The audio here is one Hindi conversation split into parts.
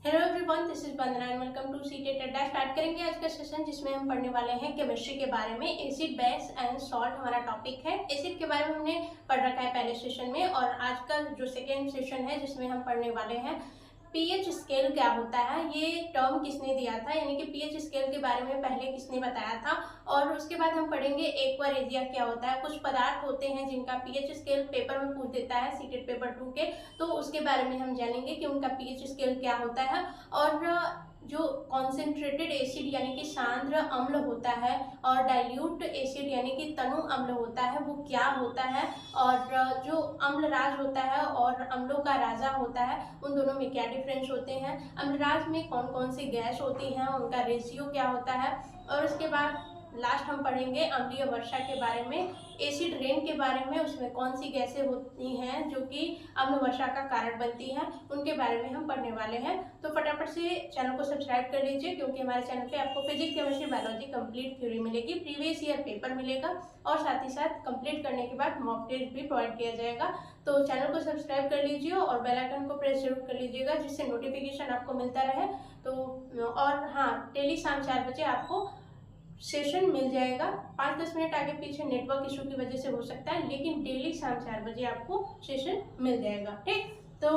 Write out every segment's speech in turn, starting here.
Hello everyone, this is Vandana and welcome to CTET Adda. Start करेंगे आज का सेशन जिसमें हम पढ़ने वाले हैं केमिस्ट्री के बारे में। एसिड, बेस एंड सॉल्ट हमारा टॉपिक है। एसिड के बारे में हमने पढ़ रखा है पहले सेशन में, और आज का जो सेकेंड सेशन है जिसमें हम पढ़ने वाले हैं पीएच स्केल क्या होता है, ये टर्म किसने दिया था, यानी कि पीएच स्केल के बारे में पहले किसने बताया था। और उसके बाद हम पढ़ेंगे एक्वारेजिया क्या होता है। कुछ पदार्थ होते हैं जिनका पीएच स्केल पेपर में पूछ देता है सीटेट पेपर 2 के, तो उसके बारे में हम जानेंगे कि उनका पीएच स्केल क्या होता है। और जो कॉन्सेंट्रेटेड एसिड यानी कि सांद्र अम्ल होता है और डाइल्यूट एसिड यानी कि तनु अम्ल होता है, वो क्या होता है। और जो अम्लराज होता है और अम्लों का राजा होता है, उन दोनों में क्या डिफरेंस होते हैं। अम्लराज में कौन कौन सी गैस होती हैं, उनका रेशियो क्या होता है। और उसके बाद लास्ट हम पढ़ेंगे अम्लीय वर्षा के बारे में, एसिड रेन के बारे में, उसमें कौन सी गैसें होती हैं जो कि अम्ल वर्षा का कारण बनती हैं, उनके बारे में हम पढ़ने वाले हैं। तो फटाफट से चैनल को सब्सक्राइब कर लीजिए, क्योंकि हमारे चैनल पे आपको physics, chemistry, biology complete theory मिलेगी, प्रीवियस ईयर पेपर मिलेगा, और साथ ही साथ कंप्लीट करने के बाद मॉक टेस्ट भी प्रोवाइड किया जाएगा। तो चैनल को सब्सक्राइब कर लीजिए और बेल आइकन को प्रेस जरूर कर लीजिएगा, जिससे नोटिफिकेशन आपको मिलता रहे। तो और हाँ, डेली शाम 4 बजे आपको सेशन मिल जाएगा। 5-10 मिनट आगे पीछे नेटवर्क इशू की वजह से हो सकता है, लेकिन डेली शाम 4 बजे आपको सेशन मिल जाएगा। ठीक, तो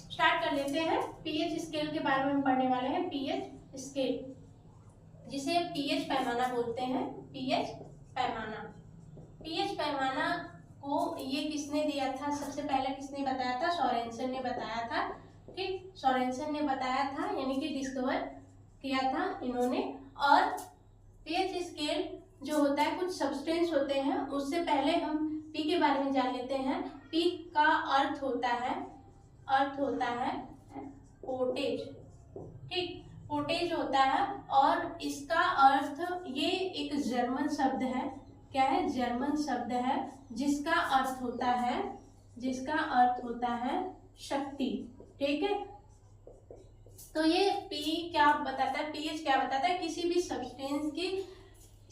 स्टार्ट कर लेते हैं। पीएच स्केल के बारे में हम पढ़ने वाले हैं। पीएच स्केल, जिसे पीएच पैमाना बोलते हैं। पीएच पैमाना, पीएच पैमाना को ये किसने दिया था, सबसे पहले किसने बताया था? सोरेनसन ने बताया था। ठीक, सोरेनसन ने बताया था, यानी कि डिस्कवर किया था इन्होंने। और पीएच स्केल जो होता है, कुछ सब्सटेंस होते हैं। उससे पहले हम पी के बारे में जान लेते हैं। पी का अर्थ होता है पोटेज। ठीक, पोटेज होता है, और इसका अर्थ, ये एक जर्मन शब्द है। क्या है? जर्मन शब्द है, जिसका अर्थ होता है शक्ति। ठीक है, तो ये पी क्या बताता है, पीएच क्या बताता है? किसी भी सब्सटेंस की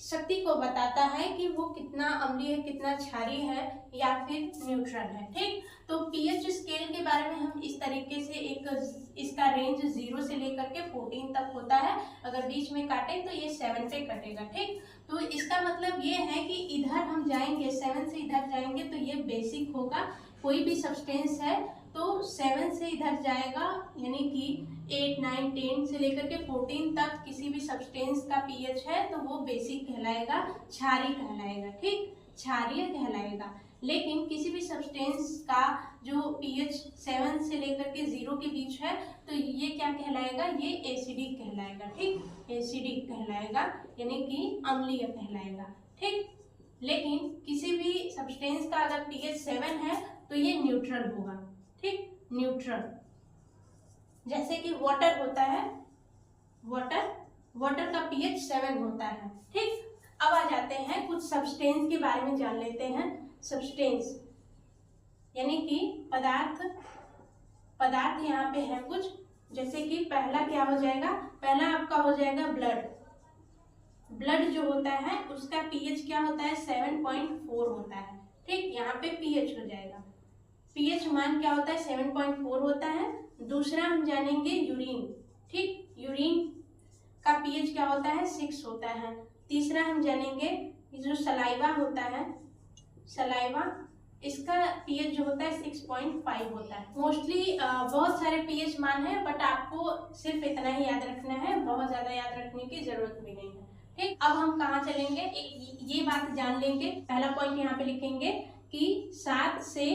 शक्ति को बताता है कि वो कितना अम्लीय है, कितना क्षारीय है, या फिर न्यूट्रल है। ठीक, तो पीएच स्केल के बारे में हम इस तरीके से, इसका रेंज 0 से लेकर के 14 तक होता है। अगर बीच में काटे तो ये 7 पे कटेगा। ठीक, तो इसका मतलब ये है कि इधर हम जाएंगे, 7 से इधर जाएंगे तो ये बेसिक होगा। कोई भी सब्सटेंस है तो 7 से इधर जाएगा, यानी कि 8, 9, 10 से लेकर के 14 तक किसी भी सब्सटेंस का पीएच है तो वो बेसिक कहलाएगा, क्षारीय कहलाएगा। ठीक, क्षारीय कहलाएगा। लेकिन किसी भी सब्सटेंस का जो पीएच 7 से लेकर के 0 के बीच है तो ये क्या कहलाएगा? ये एसिडिक कहलाएगा। ठीक, एसिडिक कहलाएगा, यानी कि अम्लीय कहलाएगा। ठीक, लेकिन किसी भी सब्सटेंस का अगर पीएच 7 है तो ये न्यूट्रल होगा। ठीक, न्यूट्रल, जैसे कि वाटर होता है, वाटर का पीएच 7 होता है। ठीक, अब आ जाते हैं कुछ सब्सटेंस के बारे में जान लेते हैं। सब्सटेंस यानी कि पदार्थ यहाँ पे है कुछ, जैसे कि पहला क्या हो जाएगा? पहला आपका हो जाएगा ब्लड जो होता है उसका पीएच क्या होता है? 7.4 होता है। ठीक, यहाँ पे पीएच हो जाएगा, पीएच मान क्या होता है? 7.4 होता है। दूसरा हम जानेंगे यूरिन। ठीक, यूरिन का पीएच क्या होता है? 6 होता है। तीसरा हम जानेंगे जो सलाइवा होता है, सलाइवा, इसका पीएच जो होता है 6.5 होता है। मोस्टली बहुत सारे पीएच मान है, बट आपको सिर्फ इतना ही याद रखना है, बहुत ज्यादा याद रखने की जरूरत भी नहीं है। ठीक, अब हम कहाँ चलेंगे, ये बात जान लेंगे। पहला पॉइंट यहाँ पे लिखेंगे कि 7 से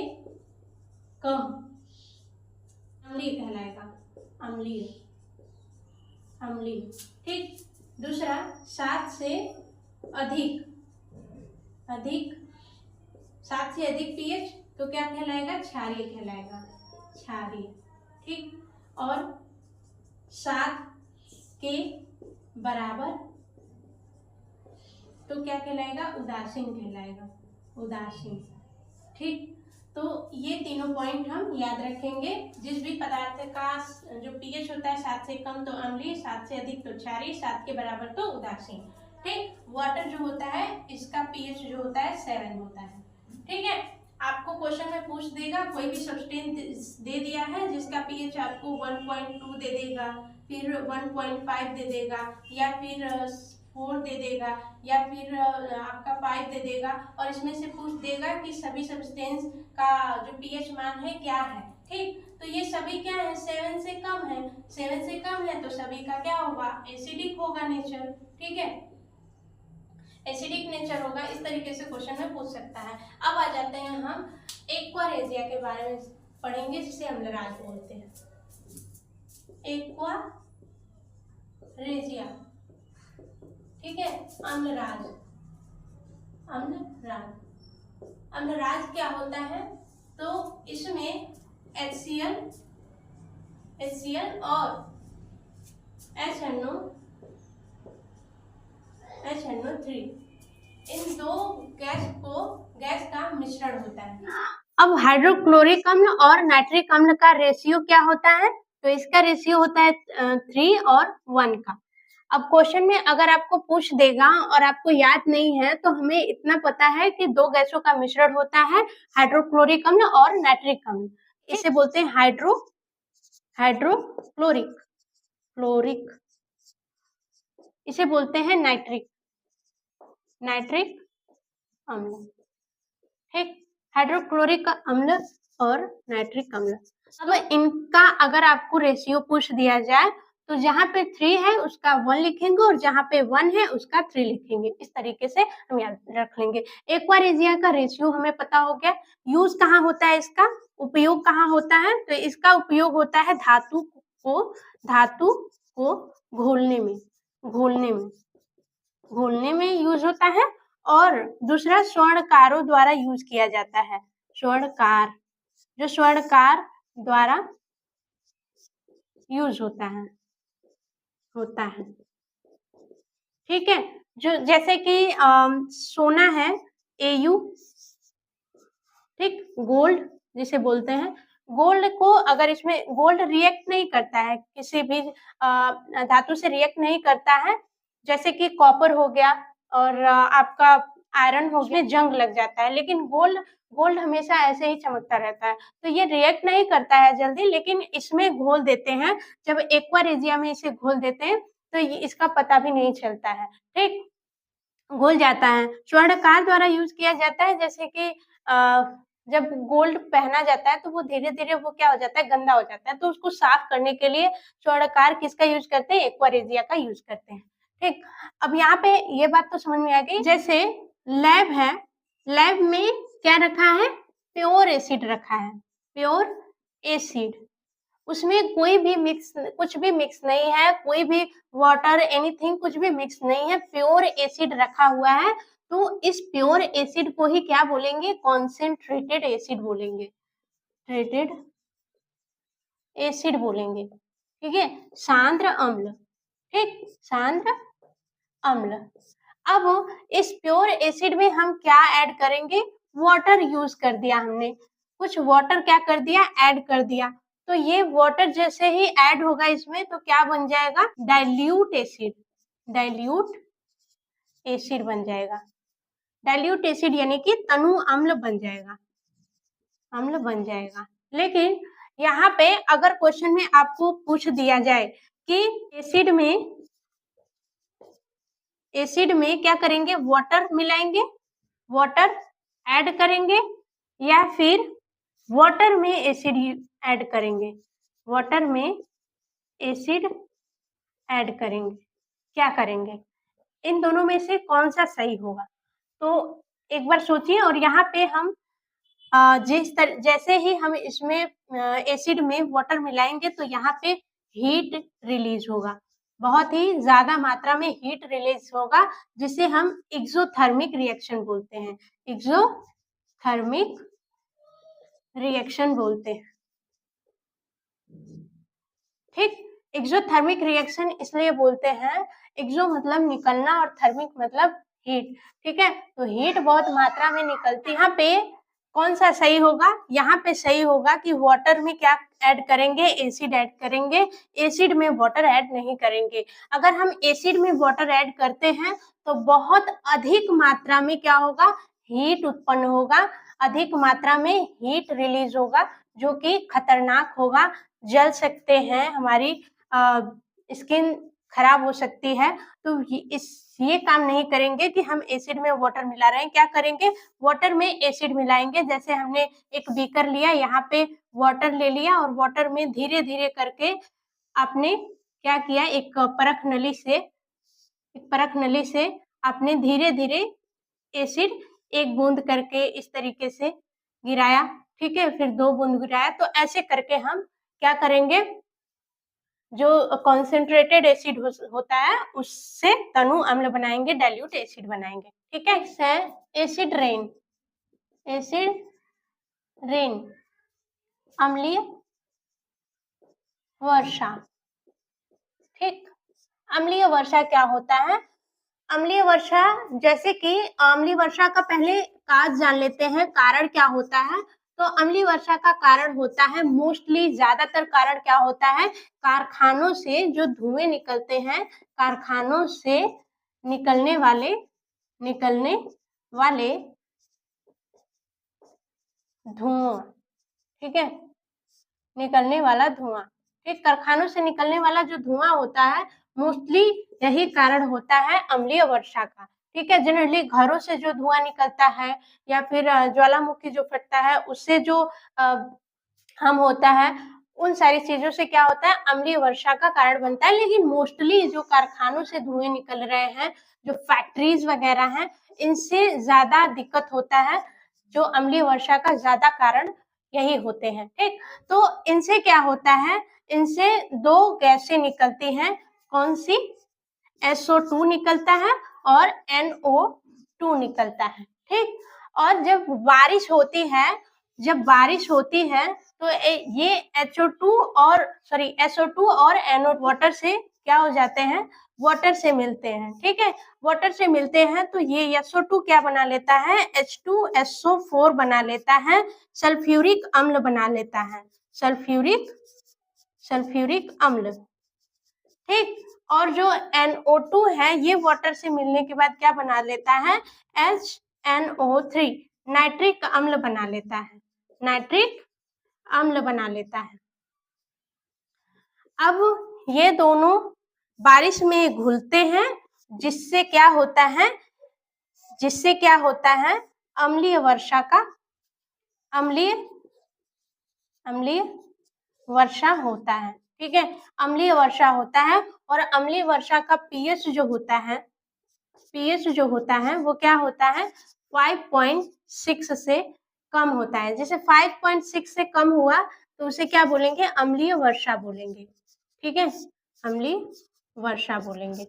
कम अम्लीय कहलाएगा, अम्लीय। ठीक, दूसरा 7 से अधिक 7 से अधिक पीएच तो क्या कहलाएगा? क्षारीय कहलाएगा, क्षारीय। ठीक, और 7 के बराबर तो क्या कहलाएगा? उदासीन कहलाएगा, उदासीन। ठीक, तो ये तीनों पॉइंट हम याद रखेंगे। जिस भी पदार्थ का जो पीएच होता है 7 से कम तो अम्लीय, 7 से अधिक तो क्षारीय, 7 के बराबर तो उदासीन। ठीक, वाटर जो होता है इसका पीएच जो होता है 7 होता है। ठीक है, आपको क्वेश्चन में पूछ देगा, कोई भी सब्सटेंस दे दिया है जिसका पीएच आपको 1.2 दे देगा, फिर 1.5 दे देगा, या फिर 4 दे देगा, या फिर आपका 5 दे देगा, और इसमें से पूछ देगा कि सभी सब्सटेंस का जो पीएच मान है क्या है। ठीक, तो ये सभी क्या है, 7 से कम है। 7 से कम है तो सभी का क्या होगा, एसिडिक होगा नेचर। ठीक है, एसिडिक नेचर होगा। इस तरीके से क्वेश्चन में पूछ सकता है। अब आ जाते हैं हम एक्वारेजिया के बारे में पढ़ेंगे, जिसे अम्लराज बोलते हैं। एक्वारेजिया, ठीक है, अम्लराज। अम्लराज, अम्लराज क्या होता है, तो इसमें HCl और HNO3 इन दो गैस का मिश्रण होता है। अब हाइड्रोक्लोरिक अम्ल और नाइट्रिक अम्ल का रेशियो क्या होता है, तो इसका रेशियो होता है 3 और 1 का। अब क्वेश्चन में अगर आपको पूछ देगा और आपको याद नहीं है, तो हमें इतना पता है कि दो गैसों का मिश्रण होता है, हाइड्रोक्लोरिक अम्ल और नाइट्रिक अम्ल। इसे बोलते हैं हाइड्रोक्लोरिक, इसे बोलते हैं नाइट्रिक अम्ल। ठीक, हाइड्रोक्लोरिक अम्ल और नाइट्रिक अम्ल। अब इनका अगर आपको रेशियो पूछ दिया जाए, तो जहाँ पे 3 है उसका 1 लिखेंगे, और जहाँ पे 1 है उसका 3 लिखेंगे। इस तरीके से हम याद रख लेंगे। एक्वारेजिया का रेशियो हमें पता हो गया। यूज कहाँ होता है, इसका उपयोग कहाँ होता है, तो इसका उपयोग होता है धातु को घोलने में यूज होता है, और दूसरा स्वर्णकारों द्वारा यूज किया जाता है। स्वर्णकार द्वारा यूज होता है। ठीक है, जो जैसे कि सोना है Au, ठीक, गोल्ड जिसे बोलते हैं, गोल्ड को अगर इसमें गोल्ड रिएक्ट नहीं करता है, किसी भी धातु से रिएक्ट नहीं करता है, जैसे कि कॉपर हो गया और आपका आयरन हो गया, जंग लग जाता है, लेकिन गोल्ड हमेशा ऐसे ही चमकता रहता है। तो ये रिएक्ट नहीं करता है जल्दी, लेकिन इसमें घोल देते हैं, जब एक्वारेजिया में इसे घोल देते हैं तो इसका पता भी नहीं चलता है। ठीक, घुल जाता है। स्वर्णकार द्वारा यूज किया जाता है, जैसे कि जब गोल्ड पहना जाता है तो वो धीरे-धीरे वो क्या हो जाता है, गंदा हो जाता है, तो उसको साफ करने के लिए स्वर्णकार किसका यूज करते हैं, एक्वारेजिया का यूज करते हैं। ठीक, अब यहाँ पे ये बात तो समझ में आ गई। जैसे लैब है, लैब में क्या रखा है, प्योर एसिड रखा है, प्योर एसिड, उसमें कुछ भी मिक्स नहीं है, कोई भी वाटर एनीथिंग कुछ भी मिक्स नहीं है, प्योर एसिड रखा हुआ है। तो इस प्योर एसिड को ही क्या बोलेंगे, कॉन्सेंट्रेटेड एसिड बोलेंगे, ट्रेटेड एसिड बोलेंगे। ठीक है, सांद्र अम्ल, ठीक, सांद्र अम्ल। अब इस प्योर एसिड में हम क्या ऐड करेंगे, वाटर यूज कर दिया हमने, कुछ वाटर क्या कर दिया, ऐड कर दिया। तो ये वाटर जैसे ही ऐड होगा इसमें, तो क्या बन जाएगा, डाइल्यूट एसिड बन जाएगा। डाइल्यूट एसिड यानी कि तनु अम्ल बन जाएगा। लेकिन यहाँ पे अगर क्वेश्चन में आपको पूछ दिया जाए कि एसिड में क्या करेंगे, वाटर मिलाएंगे, वाटर ऐड करेंगे, या फिर वाटर में एसिड ऐड करेंगे, क्या करेंगे, इन दोनों में से कौन सा सही होगा। तो एक बार सोचिए, और यहाँ पे हम जैसे ही हम इसमें एसिड में वाटर मिलाएंगे, तो यहाँ पे हीट रिलीज होगा, बहुत ही ज्यादा मात्रा में हीट रिलीज होगा, जिसे हम एक्सोथर्मिक रिएक्शन बोलते हैं, ठीक, एक्सोथर्मिक रिएक्शन इसलिए बोलते हैं, एक्सो मतलब निकलना और थर्मिक मतलब हीट। ठीक है, तो हीट बहुत मात्रा में निकलती है। यहाँ पे कौन सा सही होगा, यहाँ पे सही होगा कि वाटर में क्या ऐड करेंगे, एसिड ऐड करेंगे, एसिड में वाटर ऐड नहीं करेंगे। अगर हम एसिड में वाटर ऐड करते हैं तो बहुत अधिक मात्रा में क्या होगा, हीट उत्पन्न होगा, अधिक मात्रा में हीट रिलीज होगा जो कि खतरनाक होगा, जल सकते हैं, हमारी स्किन खराब हो सकती है। तो ये काम नहीं करेंगे कि हम एसिड में वाटर मिला रहे हैं। क्या करेंगे, वाटर में एसिड मिलाएंगे। जैसे हमने एक बीकर लिया, यहाँ पे वाटर ले लिया और वाटर में धीरे धीरे करके आपने क्या किया, एक परख नली से आपने धीरे धीरे एसिड एक बूंद करके इस तरीके से गिराया, ठीक है, फिर 2 बूंद गिराया। तो ऐसे करके हम क्या करेंगे, जो कॉन्सेंट्रेटेड एसिड होता है उससे तनु अम्ल बनाएंगे, डाइल्यूट एसिड बनाएंगे, ठीक है। एसिड रेन अम्लीय वर्षा, ठीक। अम्लीय वर्षा क्या होता है, अम्लीय वर्षा, जैसे कि अम्लीय वर्षा का पहले काज जान लेते हैं, कारण क्या होता है। तो अम्लीय वर्षा का कारण होता है, मोस्टली ज्यादातर कारण क्या होता है, कारखानों से जो धुएं निकलते हैं, कारखानों से निकलने वाले धुआं, ठीक है, निकलने वाला धुआं, ठीक। कारखानों से निकलने वाला जो धुआं होता है, मोस्टली यही कारण होता है अम्लीय वर्षा का, ठीक है। जनरली घरों से जो धुआं निकलता है या फिर ज्वालामुखी जो फटता है उससे जो हम होता है, उन सारी चीजों से क्या होता है, अम्लीय वर्षा का कारण बनता है। लेकिन मोस्टली जो कारखानों से धुएं निकल रहे हैं, जो फैक्ट्रीज वगैरह हैं, इनसे ज्यादा दिक्कत होता है, जो अम्लीय वर्षा का ज्यादा कारण यही होते हैं, ठीक। तो इनसे क्या होता है, इनसे 2 गैसें निकलती हैं, कौन सी, SO2 निकलता है और NO2 निकलता है, ठीक। और जब बारिश होती है तो ये SO2 और NO वाटर से क्या हो जाते हैं, वाटर से मिलते हैं, ठीक है। वाटर से मिलते हैं तो ये SO2 क्या बना लेता है, H2SO4 बना लेता है, सल्फ्यूरिक अम्ल बना लेता है, सल्फ्यूरिक अम्ल, ठीक। और जो NO2 है, ये वाटर से मिलने के बाद क्या बना लेता है, HNO3 नाइट्रिक अम्ल बना लेता है, अब ये दोनों बारिश में घुलते हैं, जिससे क्या होता है, अम्लीय वर्षा होता है, ठीक है। अम्लीय वर्षा होता है और अम्लीय वर्षा का पीएच जो होता है वो क्या होता है, 5.6 से कम होता है। जैसे 5.6 से कम हुआ तो उसे क्या बोलेंगे, अम्लीय वर्षा बोलेंगे, ठीक है, अम्लीय वर्षा बोलेंगे।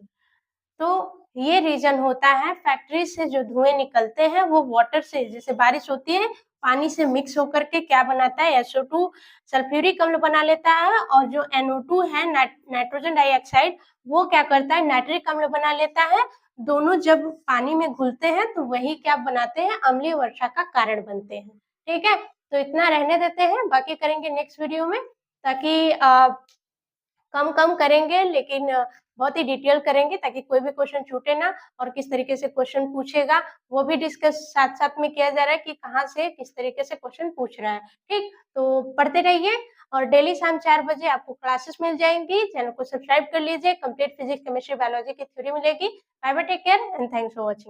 तो ये रीजन होता है, फैक्ट्री से जो धुएं निकलते हैं वो वाटर से, जैसे बारिश होती है, पानी से मिक्स होकर के क्या बनाता है, SO2 सल्फ्यूरिक अम्ल बना लेता है, और जो NO2 है, नाइट्रोजन डाइऑक्साइड, वो क्या करता है, नाइट्रिक अम्ल बना लेता है। दोनों जब पानी में घुलते हैं तो वही क्या बनाते हैं, अम्लीय वर्षा का कारण बनते हैं, ठीक है। तो इतना रहने देते हैं, बाकी करेंगे नेक्स्ट वीडियो में, ताकि कम करेंगे, लेकिन बहुत ही डिटेल करेंगे ताकि कोई भी क्वेश्चन छूटे ना, और किस तरीके से क्वेश्चन पूछेगा वो भी डिस्कस साथ साथ में किया जा रहा है कि कहाँ से किस तरीके से क्वेश्चन पूछ रहा है, ठीक। तो पढ़ते रहिए और डेली शाम 4 बजे आपको क्लासेस मिल जाएंगी। चैनल को सब्सक्राइब कर लीजिए, कंप्लीट फिजिक्स, केमिस्ट्री, बायोलॉजी की थ्योरी मिलेगी। Bye bye, take care and thanks for watching.